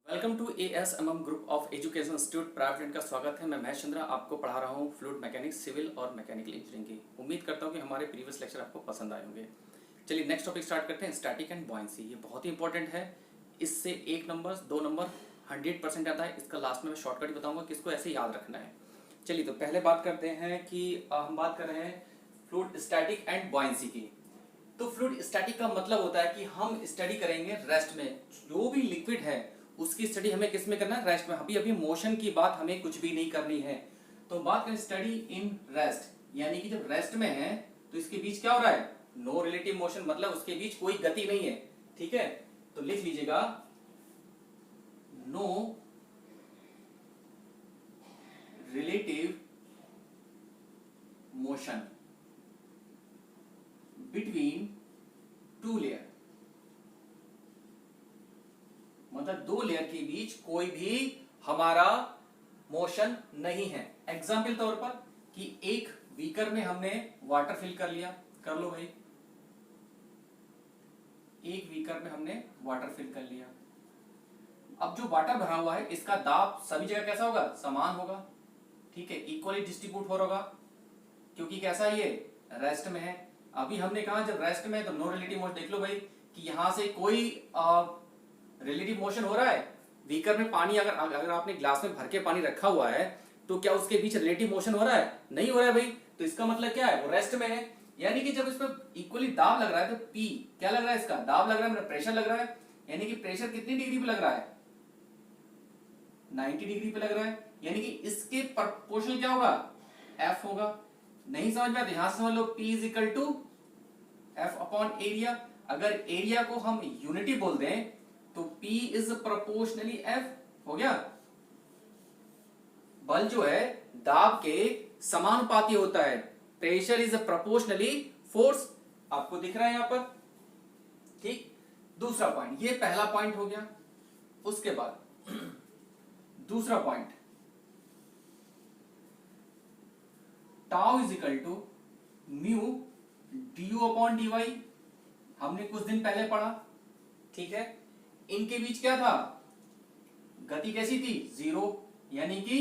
Welcome to ASMM group of education institute private का स्वागत है। मैं महेश चंद्रा आपको पढ़ा रहा हूँ फ्लूइड मैकेनिक्स, सिविल और मैकेनिकल इंजीनियरिंग की। उम्मीद करता हूँ कि हमारे प्रीवियस लेक्चर आपको पसंद आए होंगे। चलिए नेक्स्ट टॉपिक स्टार्ट करते हैं, स्टैटिक एंड बॉयंसी। ये बहुत ही इंपॉर्टेंट है, इससे 1 नंबर 2 नंबर 100% आता है। इसका लास्ट में मैं शॉर्टकट बताऊंगा कि इसको ऐसे याद रखना है। चलिए तो पहले बात करते हैं कि हम बात कर रहे हैं फ्लूइड स्टैटिक एंड बॉयंसी की। तो फ्लूइड स्टैटिक का मतलब होता है कि हम स्टडी करेंगे रेस्ट में। जो भी लिक्विड है उसकी स्टडी हमें किस में करना है? रेस्ट में। अभी मोशन की बात हमें कुछ भी नहीं करनी है। तो बात करें स्टडी इन रेस्ट, यानी कि जब रेस्ट में है तो इसके बीच क्या हो रहा है? नो रिलेटिव मोशन, मतलब उसके बीच कोई गति नहीं है। ठीक है, तो लिख लीजिएगा no relative motion between two layer, मतलब 2 लेयर के बीच कोई भी हमारा मोशन नहीं है। एग्जाम्पल तौर पर कि एक बीकर में हमने वाटर फिल कर लिया, कर लो भाई। एक बीकर में हमने वाटर फिल कर लिया। अब जो वाटर भरा हुआ है इसका दाब सभी जगह कैसा होगा? समान होगा। ठीक है, इक्वली डिस्ट्रीब्यूट हो रहा होगा, क्योंकि कैसा ये रेस्ट में है। अभी हमने कहा जब रेस्ट में है तो नो रिलेटिव मोशन। देख लो भाई कि यहां से कोई रिलेटिव मोशन हो रहा है। बीकर में पानी अगर आपने ग्लास में भर के पानी रखा हुआ है तो क्या उसके बीच रिलेटिव मोशन हो रहा है? नहीं हो रहा है भाई। तो इसका मतलब क्या है? वो रेस्ट में है। यानी कि जब इस पर इक्वली दाब लग रहा है तो पी क्या लग रहा है? इसका दाब लग रहा है, मेरा प्रेशर लग रहा है। यानी कि प्रेशर कितनी डिग्री पे लग रहा है? 90 डिग्री पे लग रहा है। यानी कि इसके प्रोपोर्शनल क्या होगा? एफ होगा। नहीं समझ में आता? यहां से समझ लो P is equal to F upon area. अगर एरिया को हम यूनिटी बोल दें तो P इज प्रोपोर्शनली एफ हो गया। बल जो है दाब के समानुपाती होता है। Pressure is proportionally force. आपको दिख रहा है यहां पर? ठीक। दूसरा पॉइंट, ये पहला पॉइंट हो गया। उसके बाद दूसरा point, tau is equal to mu d upon d y. हमने कुछ दिन पहले पढ़ा। ठीक है, इनके बीच क्या था? गति कैसी थी? 0, यानी कि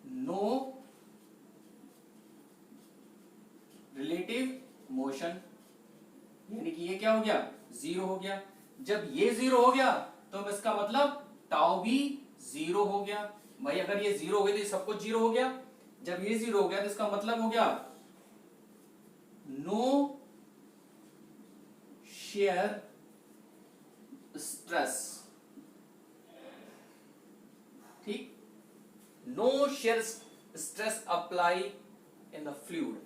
नो रिलेटिव मोशन। यानी कि ये क्या हो गया? 0 हो गया। जब ये 0 हो गया तो इसका मतलब टाउ भी 0 हो गया। भाई अगर ये 0 हो गया तो सब कुछ 0 हो गया। जब ये 0 हो गया तो इसका मतलब हो गया नो शेयर स्ट्रेस। ठीक, no shear stress apply in the fluid.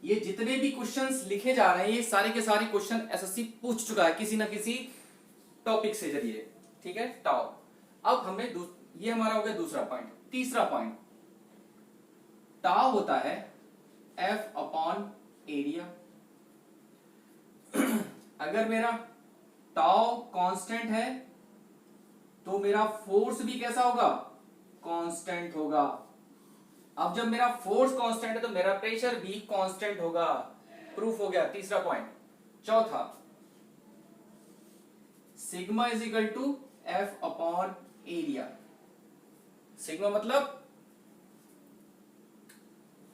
ये जितने भी क्वेश्चंस लिखे जा रहे हैं ये सारे के सारे क्वेश्चन एसएससी पूछ चुका है किसी ना किसी टॉपिक से जरिए। ठीक है, टाउ। अब हमने ये हमारा हो गया दूसरा पॉइंट। तीसरा पॉइंट, टाउ होता है एफ अपॉन एरिया। अगर मेरा टाउ कांस्टेंट है तो मेरा फोर्स भी कैसा होगा? कांस्टेंट होगा। अब जब मेरा फोर्स कांस्टेंट है तो मेरा प्रेशर भी कांस्टेंट होगा। प्रूफ हो गया तीसरा पॉइंट। चौथा, sigma is equal to F upon area. Sigma मतलब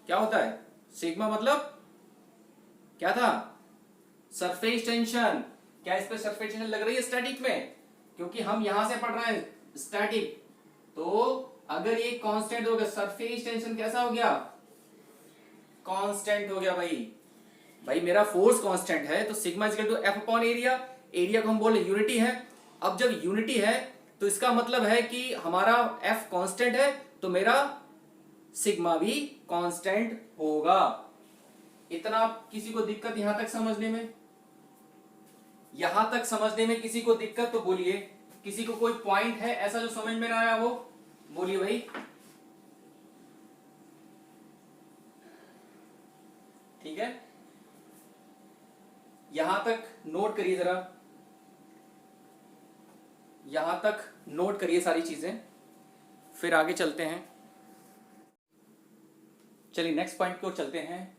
क्या होता है? सिग्मा मतलब क्या था? Surface tension. क्या इस पे सरफेस टेंशन लग रही है स्टैटिक में? क्योंकि हम यहां से पढ़ रहे हैं स्टैटिक। तो अगर ये कांस्टेंट हो गया, सरफेस टेंशन कैसा हो गया? कांस्टेंट हो गया भाई मेरा फोर्स कांस्टेंट है तो sigma equal to F upon area. Area को हम बोले यूनिटी है। अब जब यूनिटी है तो इसका मतलब है कि हमारा एफ कांस्टेंट है तो मेरा सिग्मा भी कांस्टेंट होगा। इतना किसी को दिक्कत यहां तक समझने में? यहां तक समझने में किसी को दिक्कत तो बोलिए। किसी को कोई पॉइंट है ऐसा जो समझ में ना आया हो? बोलिए भाई। ठीक है, यहां तक नोट करिए जरा, यहां तक नोट करिए सारी चीजें, फिर आगे चलते हैं। चलिए नेक्स्ट पॉइंट की ओर चलते हैं।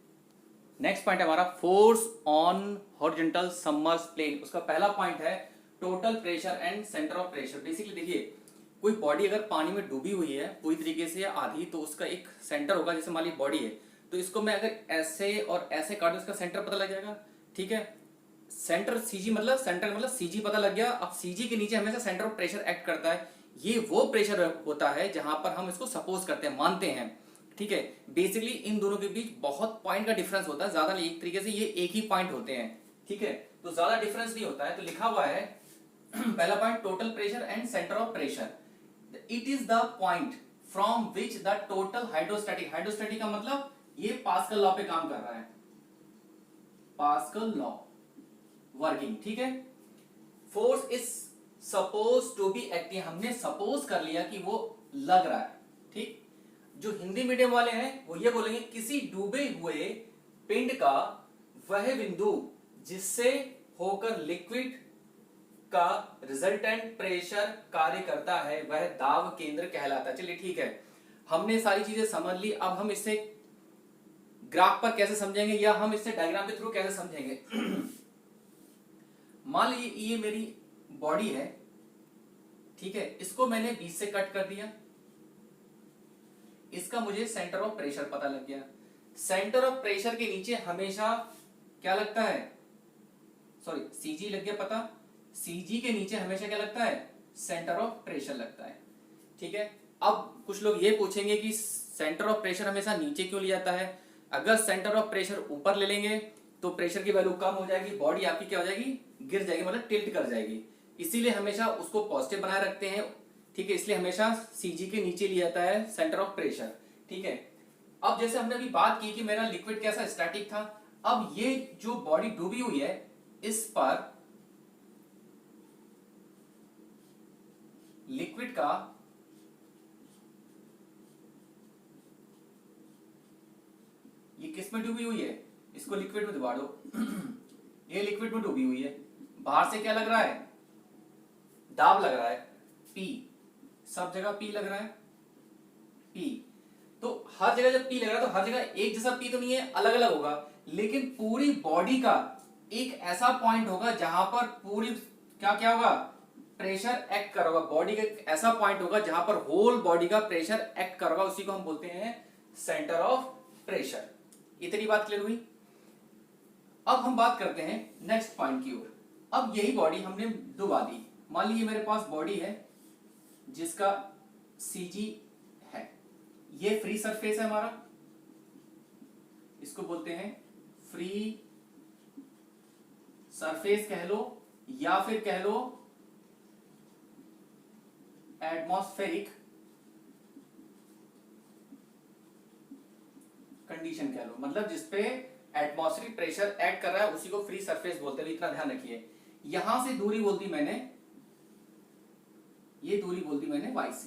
नेक्स्ट पॉइंट है हमारा force on horizontal submerge plane. उसका पहला पॉइंट है total pressure and centre of pressure. Basically देखिए, कोई बॉडी अगर पानी में डूबी हुई है पूरी तरीके से या आधी, तो उसका एक सेंटर होगा। जैसे मान ली बॉडी है, तो इसको मैं अगर ऐसे और ऐसे काट दूं, इसका सेंटर पता लग जाएगा। ठीक है, सेंटर सीजी मतलब सेंटर मतलब सीजी पता लग गया। अब सीजी के नीचे हमेशा सेंटर ऑफ प्रेशर एक्ट करता है। ये वो प्रेशर होता है जहां पर हम इसको सपोज करते हैं, मानते हैं। ठीक है, बेसिकली इन दोनों के बीच बहुत पॉइंट का डिफरेंस होता है, ज्यादा नहीं, एक तरीके से ये एक ही पॉइंट होते हैं। ठीक है, तो ज्यादा डिफरेंस नहीं होता है। तो लिखा हुआ है पहला point total pressure and centre of pressure. It is the point from which the total hydrostatic, hydrostatic का मतलब ये पास्कल लॉ पे काम कर रहा है, पास्कल लॉ वर्किंग। ठीक है, force is suppose to be acting, हमने सपोज कर लिया कि वो लग रहा है। ठीक, जो हिंदी मीडियम वाले हैं वो ये बोलेंगे किसी डूबे हुए पिंड का वह बिंदु जिससे होकर लिक्विड का रिजल्टेंट प्रेशर कार्य करता है वह दाब केंद्र कहलाता है। चलिए ठीक है, हमने सारी चीजें समझ ली। अब हम इसे ग्राफ पर कैसे समझेंगे या हम इसे डायग्राम के थ्रू कैसे समझेंगे। मान लीजिए ये मेरी बॉडी है, ठीक है, इसको मैंने बीच से कट कर दिया। इसका मुझे सेंटर ऑफ प्रेशर पता लग गया। सेंटर ऑफ प्रेशर के नीचे हमेशा क्या लगता है, सॉरी सीजी लग गया पता, सीजी के नीचे हमेशा क्या लगता है, सेंटर ऑफ प्रेशर लगता है। ठीक है, अब कुछ लोग ये पूछेंगे कि सेंटर ऑफ प्रेशर हमेशा नीचे क्यों लिया जाता है। अगर सेंटर ऑफ प्रेशर ऊपर ले लेंगे तो प्रेशर की वैल्यू कम हो जाएगी, बॉडी आपकी क्या हो जाएगी, गिर जाएगी, मतलब टिल्ट कर जाएगी। इसीलिए हमेशा उसको पॉजिटिव बनाए रखते हैं। ठीक है, इसलिए हमेशा सीजी के नीचे लिया जाता है सेंटर ऑफ प्रेशर। ठीक है, अब जैसे हमने अभी बात की कि मेरा लिक्विड कैसा स्टैटिक था, अब ये जो बॉडी डूबी हुई है इस पर लिक्विड का ये किस में डूबी हुई है, इसको लिक्विड में डुबा दो। ये लिक्विड में डूबी हुई है, बाहर से क्या लग रहा है, दाब लग रहा है, पी, सब जगह पी लग रहा है, पी। तो हर जगह जब पी लग रहा है तो हर जगह एक जैसा पी तो नहीं है, अलग अलग होगा। लेकिन पूरी बॉडी का एक ऐसा पॉइंट होगा जहां पर पूरी क्या क्या होगा, प्रेशर एक्ट कर होगा। बॉडी का एक ऐसा पॉइंट होगा जहां पर होल बॉडी का प्रेशर एक्ट कर होगा, उसी को हम बोलते हैं सेंटर ऑफ प्रेशर। इतनी बात क्लियर हुई। अब हम बात करते हैं नेक्स्ट पॉइंट की ओर। अब यही बॉडी हमने डुबा दी। मान लीजिए मेरे पास बॉडी है जिसका सीजी है, ये फ्री सरफेस है हमारा, इसको बोलते हैं फ्री सरफेस कह लो या फिर कह लो एटमॉस्फेरिक कंडीशन कह लो, मतलब जिसपे एटमॉस्फेरिक प्रेशर ऐड कर रहा है उसी को फ्री सरफेस बोलते हैं। इतना ध्यान रखिए, यहां से दूरी बोलती मैंने, ये दूरी बोलती मैंने yc,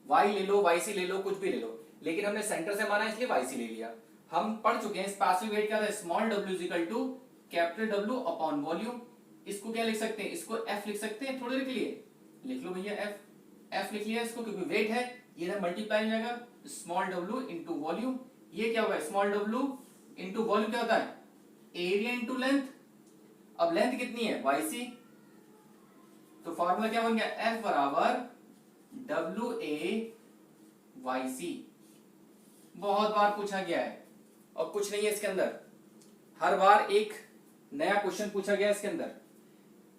y ले लो, yc ले लो, कुछ भी ले लो, लेकिन हमने सेंटर से माना इसलिए yc ले लिया। हम पढ़ चुके हैं पैसिव वेट क्या था, small w is equal to capital W upon volume. इसको क्या लिख सकते हैं, इसको f लिख सकते हैं, थोड़ी देर के लिए लिख लो भैया f लिख लिया इसको, क्योंकि वेट है, ये ना मल्टीप्लाई हो जाएगा, स्मॉल w इंटू वॉल्यूम। ये क्या होगा, स्मॉल w इंटू वॉल्यूम क्या होता है, एरिया इंटू लेंथ। अब लेंथ कितनी है, yc, तो फॉर्मूला क्या बन गया, F बराबर WA/YC। बहुत बार पूछा गया है और कुछ नहीं है इसके अंदर, हर बार एक नया क्वेश्चन पूछा गया इसके अंदर।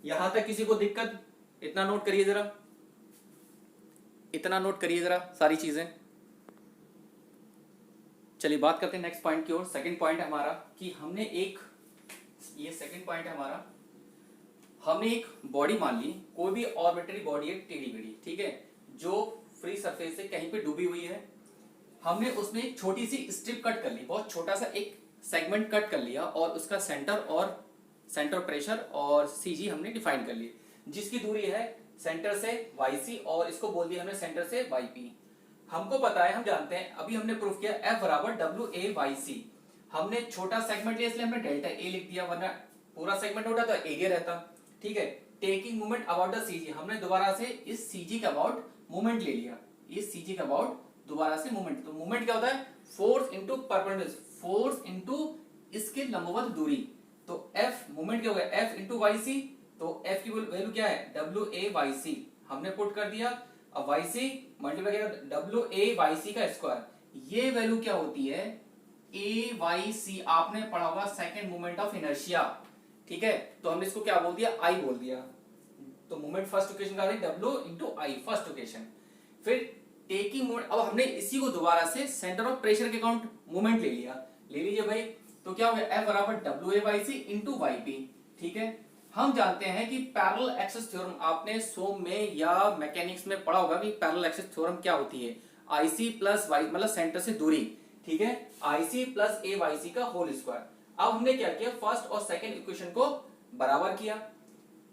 यहां तक किसी को दिक्कत, इतना नोट करिए जरा, इतना नोट करिए जरा सारी चीजें। चलिए बात करते हैं नेक्स्ट पॉइंट की ओर। सेकंड पॉइंट है हमारा कि हमने एक, ये सेकंड पॉइंट है हमारा, हमने एक बॉडी मान ली, कोई भी ऑर्बिटरी बॉडी है टेढ़ी मेढ़ी, ठीक है, जो फ्री सरफेस से कहीं पे डूबी हुई है। हमने उसमें एक छोटी सी स्ट्रिप कट कर ली, बहुत छोटा सा एक सेगमेंट कट कर लिया और उसका सेंटर और सेंटर प्रेशर और सीजी हमने डिफाइन कर ली, जिसकी दूरी है सेंटर से yc और इसको बोल दिया हमने सेंटर से yp। हमको पता है, हम जानते हैं, अभी हमने प्रूफ किया F बराबर WA/YC। हमने छोटा सेगमेंट लिया इसलिए हमने डेल्टा A लिख दिया, वरना पूरा सेगमेंट होता तो एरिया रहता। ठीक है, taking movement about the CG, हमने दोबारा से इस सीजी का अबाउट मूवमेंट ले लिया, इस सीजी का अबाउट दोबारा से मूवमेंट। तो मूवमेंट क्या होता है, force into perpendicular, force into इसके लंबवत दूरी। तो एफ मोमेंट क्या होगा, एफ इंटू वाई सी। तो एफ की वैल्यू क्या है, डब्ल्यू ए वाई सी हमने पुट कर दिया। अब वाई सी मल्टीप्लाई किया डब्ल्यू ए वाई सी का स्क्वायर। ये वैल्यू क्या होती है, ए वाई सी। आपने पढ़ा होगा सेकेंड मोमेंट ऑफ इनर्शिया, ठीक है। तो हमने इसको क्या बोल दिया, आई बोल दिया। तो मोमेंट फर्स्ट इक्वेशन का डब्ल्यू इंटू आई फर्स्ट इक्वेशन। फिर टेकिंग मोमेंट, अब हमने इसी को दोबारा से सेंटर ऑफ प्रेशर के अकाउंट मोमेंट ले लिया, ले लीजिए भाई। तो क्या हो गया, एफ बराबर डब्ल्यू A y c into y p, ठीक है। हम जानते हैं कि पैरेलल एक्सिस थ्योरम आपने सोम में या मैकेनिक्स में पढ़ा होगा कि पैरेलल एक्सिस थ्योरम क्या होती है, आईसी प्लस वाई मतलब सेंटर से दूरी, ठीक है, आईसी प्लस ए वाई सी का होल स्क्वायर। अब हमने क्या किया, फर्स्ट और सेकंड इक्वेशन को बराबर किया,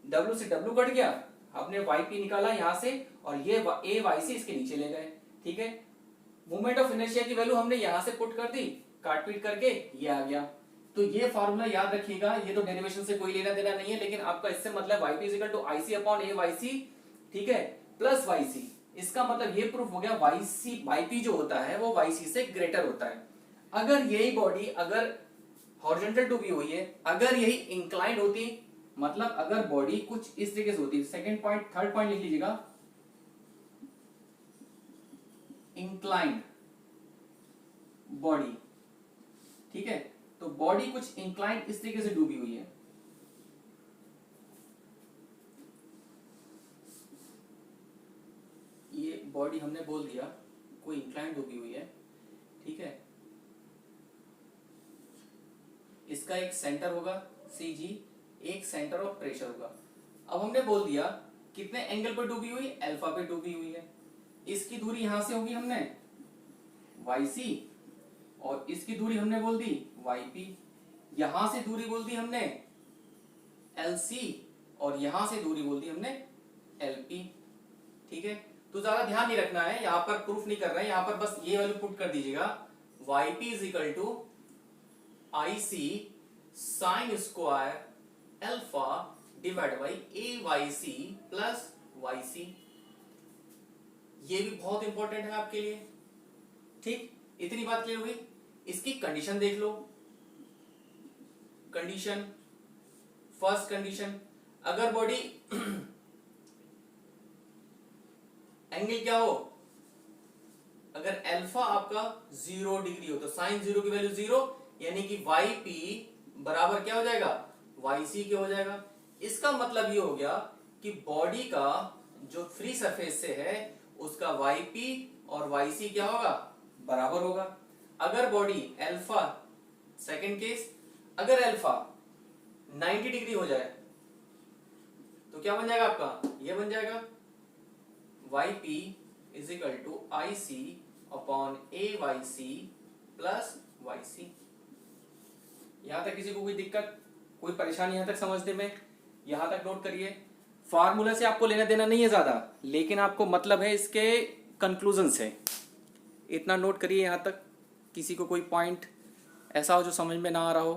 डब्ल्यू से डब्ल्यू कट गया, हमने वाई पी निकाला यहां से और ये ए वाई सी इसके नीचे ले गए, ठीक है। मोमेंट ऑफ इनर्शिया की वैल्यू हमने यहां से पुट कर दी, काट पीट करके ये आ गया। तो ये फार्मूला याद रखिएगा, ये तो डेरिवेशन से कोई लेना देना नहीं है, लेकिन आपका इससे मतलब y p equal to I c upon A y c, ठीक है, प्लस वाई सी। इसका मतलब ये प्रूफ हो गया वाई सी वाई पी जो होता है वो वाई सी से ग्रेटर होता है। अगर यही बॉडी अगर हॉरिजॉन्टल डूबी हुई है, अगर यही इंक्लाइंड होती, मतलब अगर बॉडी कुछ इस तरीके से होती, सेकंड पॉइंट थर्ड पॉइंट लिख लीजिएगा, इंक्लाइंड बॉडी, ठीक है। तो बॉडी कुछ इंक्लाइंड इस तरीके से डूबी हुई है, ये बॉडी हमने बोल दिया कोई इंक्लाइंड डूबी हुई है, ठीक है। इसका एक सेंटर होगा सी जी, एक सेंटर ऑफ प्रेशर होगा। अब हमने बोल दिया कितने एंगल पर डूबी हुई, अल्फा पे डूबी हुई है। इसकी दूरी यहां से होगी हमने वाई सी, और इसकी दूरी हमने बोल दी वाई पी। यहां से दूरी बोल दी हमने एल सी, और यहां से दूरी बोल दी हमने एल पी, ठीक है। तो ज्यादा ध्यान नहीं रखना है, यहां पर प्रूफ नहीं कर रहे हैं, यहां पर बस ये वैल्यू पुट कर दीजिएगा, y p is equal to I c sine square alpha divide by A y c plus y c. ये भी बहुत इंपॉर्टेंट है आपके लिए, ठीक। इतनी बात क्लियर हुई। इसकी कंडीशन देख लो, कंडीशन फर्स्ट कंडीशन, अगर बॉडी एंगल क्या हो, अगर अल्फा आपका 0 डिग्री हो तो साइन 0 की वैल्यू 0, यानी कि वाई पी बराबर क्या हो जाएगा, वाई सी के हो जाएगा। इसका मतलब ये हो गया कि बॉडी का जो फ्री सरफेस से है उसका वाई पी और वाई सी क्या होगा, बराबर होगा। अगर बॉडी अल्फा, सेकंड केस, अगर अल्फा 90 डिग्री हो जाए तो क्या बन जाएगा आपका, ये बन जाएगा y p is equal to I c upon A y c plus y c. यहां तक किसी को कोई दिक्कत, कोई परेशानी यहां तक समझने में, यहां तक नोट करिए। फार्मूला से आपको लेना देना नहीं है ज्यादा, लेकिन आपको मतलब है इसके कंक्लूजन से, इतना नोट करिए यहां तक। किसी को कोई पॉइंट ऐसा हो जो समझ में ना आ रहा हो